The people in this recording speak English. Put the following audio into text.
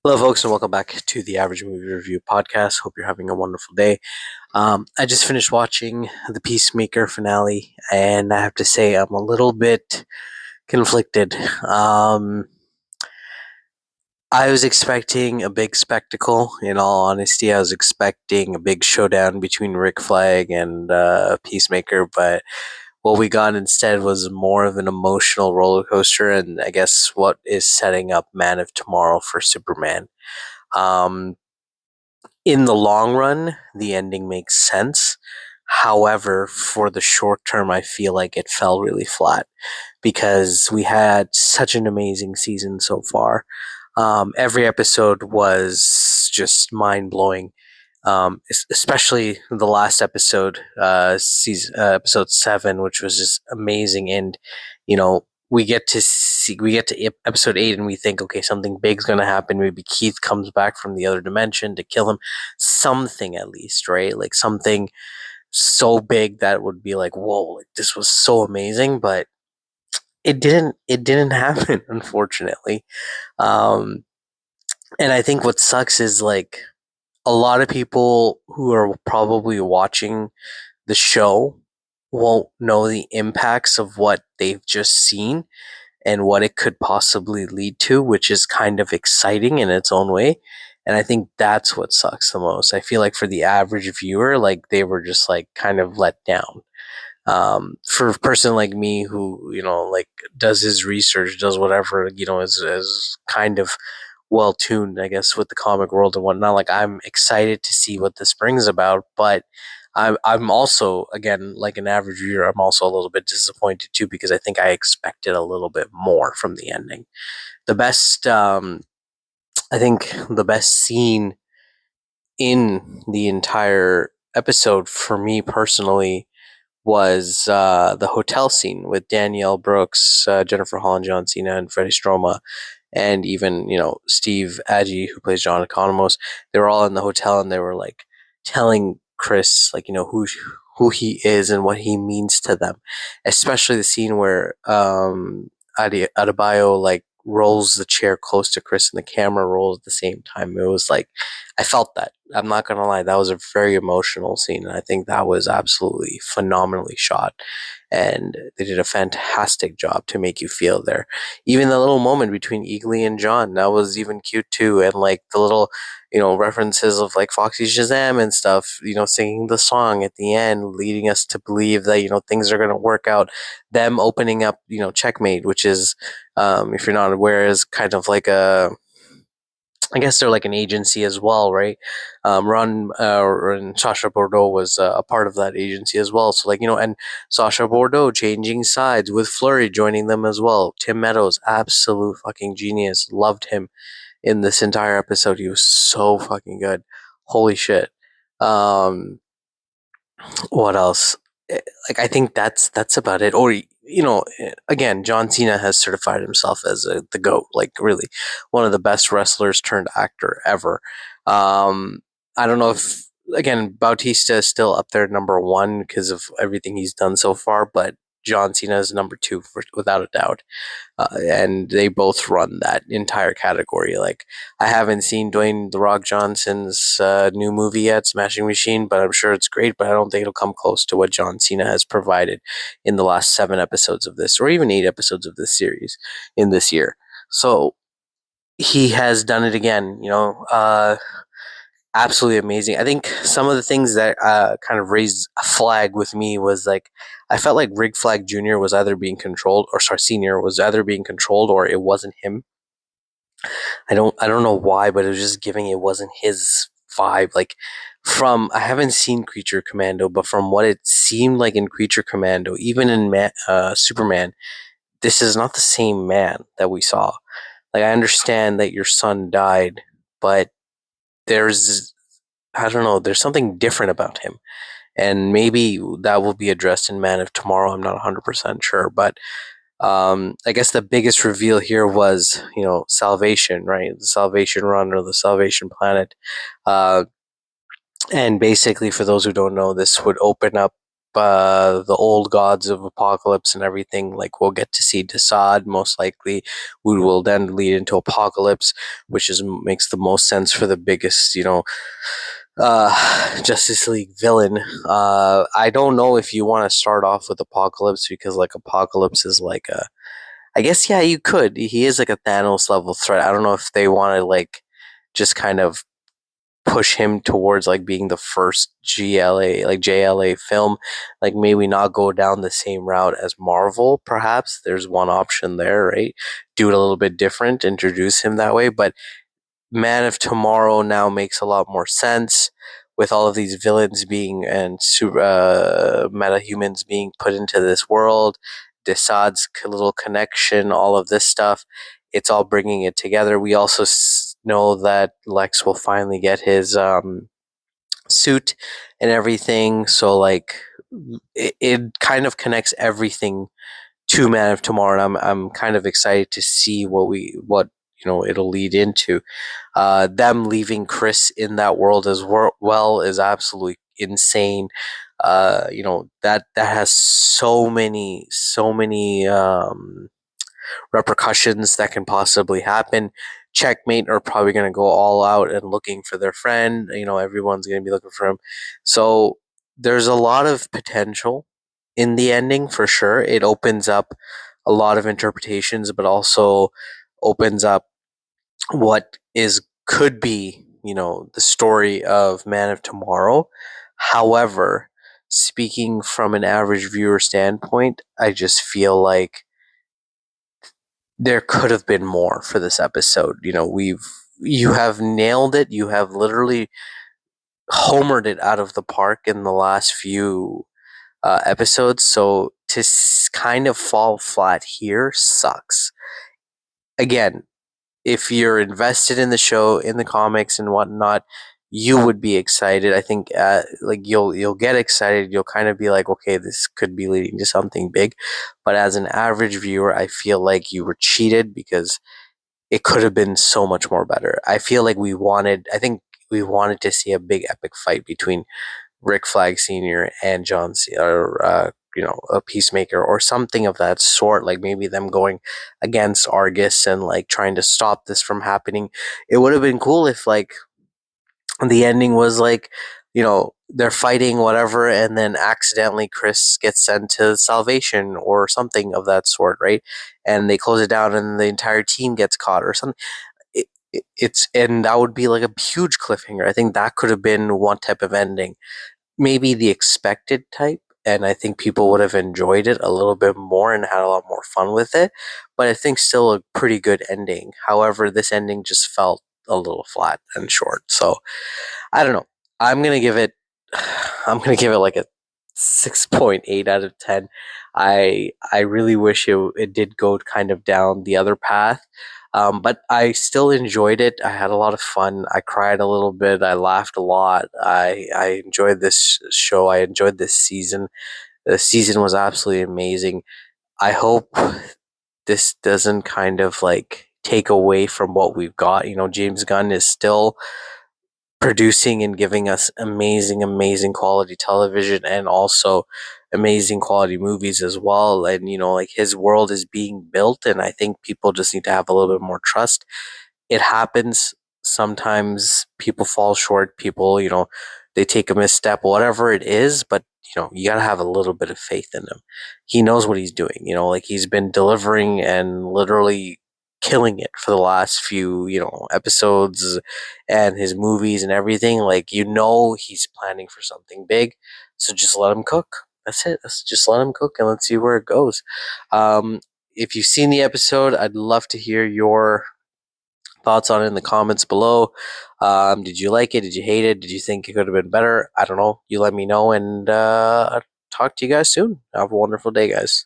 Hello, folks, and welcome back to the Average Movie Review Podcast. Hope you're having a wonderful day. I just finished watching the Peacemaker finale, and I have to say I'm a little bit conflicted. I was expecting a big spectacle. In all honesty, I was expecting a big showdown between Rick Flag and Peacemaker, but what we got instead was more of an emotional roller coaster, and I guess what is setting up Man of Tomorrow for Superman. Um, in the long run, the ending makes sense. However, for the short term, I feel like it fell really flat because we had such an amazing season so far. Every episode was just mind blowing, especially the last episode, episode 7, which was just amazing. And we get to episode 8, and we think, okay, something big's gonna happen. Maybe Keith comes back from the other dimension to kill him, something at least, right? Like something so big that would be like, whoa, like this was so amazing, but it didn't happen, unfortunately. Um, and I think what sucks is like a lot of people who are probably watching the show won't know the impacts of what they've just seen and what it could possibly lead to, which is kind of exciting in its own way. And I think that's what sucks the most. I feel like for the average viewer, like they were just like kind of let down. For a person like me who, like does his research, does whatever, is kind of well tuned, I guess, with the comic world and whatnot. Like I'm excited to see what this brings about, but I'm also, again, like an average viewer, I'm also a little bit disappointed too because I think I expected a little bit more from the ending. The best, I think, the best scene in the entire episode for me personally was the hotel scene with Danielle Brooks, Jennifer Holland, John Cena, and Freddie Stroma, and even Steve Agee, who plays John Economos. They were all in the hotel, and they were like telling Chris like who he is and what he means to them. Especially the scene where Adebayo like rolls the chair close to Chris, and the camera rolls at the same time. It was like I felt that. I'm not gonna lie, that was a very emotional scene, and I think that was absolutely phenomenally shot. And they did a fantastic job to make you feel there. Even the little moment between Eagly and John, that was even cute too. And like the little, references of like Foxy Shazam and stuff, singing the song at the end, leading us to believe that, things are gonna work out. Them opening up, Checkmate, which is, if you're not aware, is kind of like I guess they're like an agency as well, right? Ron and Sasha Bordeaux was a part of that agency as well. So, like, and Sasha Bordeaux changing sides with Flurry joining them as well. Tim Meadows, absolute fucking genius. Loved him in this entire episode. He was so fucking good. Holy shit. Um, what else? Like, I think that's about it. Or again, John Cena has certified himself as the GOAT. Like, really, one of the best wrestlers turned actor ever. I don't know if, again, Bautista is still up there number one because of everything he's done so far, but John Cena is number two without a doubt. And they both run that entire category. Like, I haven't seen Dwayne The Rock Johnson's new movie yet, Smashing Machine, but I'm sure it's great. But I don't think it'll come close to what John Cena has provided in the last 7 episodes of this, or even 8 episodes of this series in this year. So he has done it again. Absolutely amazing. I think some of the things that kind of raised a flag with me was like I felt like Rig Flag Jr. was either being controlled, or sorry, Senior was either being controlled, or it wasn't him. I don't know why, but it was just giving it wasn't his vibe. Like from I haven't seen Creature Commando, but from what it seemed like in Creature Commando, even in Superman, this is not the same man that we saw. Like I understand that your son died, but there's I don't know, there's something different about him. And maybe that will be addressed in Man of Tomorrow. I'm not 100% sure, but I guess the biggest reveal here was, Salvation, right? The Salvation Run or the Salvation Planet. Uh, and basically, for those who don't know, this would open up the old gods of Apocalypse and everything. Like we'll get to see Desaad most likely. We will then lead into Apocalypse, which is makes the most sense for the biggest, Justice League villain. I don't know if you want to start off with Apocalypse because like Apocalypse is like a. I guess yeah, you could. He is like a Thanos level threat. I don't know if they want to like just kind of push him towards like being the first GLA like JLA film, like maybe not go down the same route as Marvel. Perhaps there's one option there, right? Do it a little bit different, introduce him that way. But Man of Tomorrow now makes a lot more sense with all of these villains being and metahumans being put into this world. Desaad's little connection, all of this stuff, it's all bringing it together. We also know that Lex will finally get his suit and everything. So like it kind of connects everything to Man of Tomorrow, and I'm kind of excited to see what it'll lead into. Them leaving Chris in that world as well is absolutely insane. That has so many repercussions that can possibly happen. Checkmate are probably going to go all out and looking for their friend. Everyone's going to be looking for him. So there's a lot of potential in the ending for sure. It opens up a lot of interpretations, but also opens up what is could be, the story of Man of Tomorrow. However, speaking from an average viewer standpoint, I just feel like there could have been more for this episode. You have nailed it. You have literally homered it out of the park in the last few episodes. So to kind of fall flat here sucks. Again, if you're invested in the show, in the comics and whatnot, you would be excited. I think like you'll get excited. You'll kind of be like, okay, this could be leading to something big. But as an average viewer, I feel like you were cheated because it could have been so much more better. I think we wanted to see a big epic fight between Rick Flag Sr. and John C. or a Peacemaker or something of that sort. Like maybe them going against Argus and like trying to stop this from happening. It would have been cool if like the ending was like, they're fighting whatever, and then accidentally Chris gets sent to salvation or something of that sort, right? And they close it down, and the entire team gets caught or something. It's and that would be like a huge cliffhanger. I think that could have been one type of ending, maybe the expected type, and I think people would have enjoyed it a little bit more and had a lot more fun with it. But I think still a pretty good ending. However, this ending just felt a little flat and short. So I don't know. I'm gonna give it. I'm gonna give it like a 6.8 out of 10. I really wish it did go kind of down the other path, but I still enjoyed it. I had a lot of fun. I cried a little bit. I laughed a lot. I enjoyed this show. I enjoyed this season. The season was absolutely amazing. I hope this doesn't kind of like take away from what we've got. James Gunn is still producing and giving us amazing quality television and also amazing quality movies as well. And like his world is being built, and I think people just need to have a little bit more trust. It happens sometimes. People fall short. People, they take a misstep, whatever it is. But you gotta have a little bit of faith in him. He knows what he's doing. Like he's been delivering and literally killing it for the last few episodes and his movies and everything. Like he's planning for something big. So just let him cook. That's it. Let's just let him cook and let's see where it goes. Um, if you've seen the episode, I'd love to hear your thoughts on it in the comments below. Did you like it? Did you hate it? Did you think it could have been better? I don't know. You let me know, and talk to you guys soon. Have a wonderful day, guys.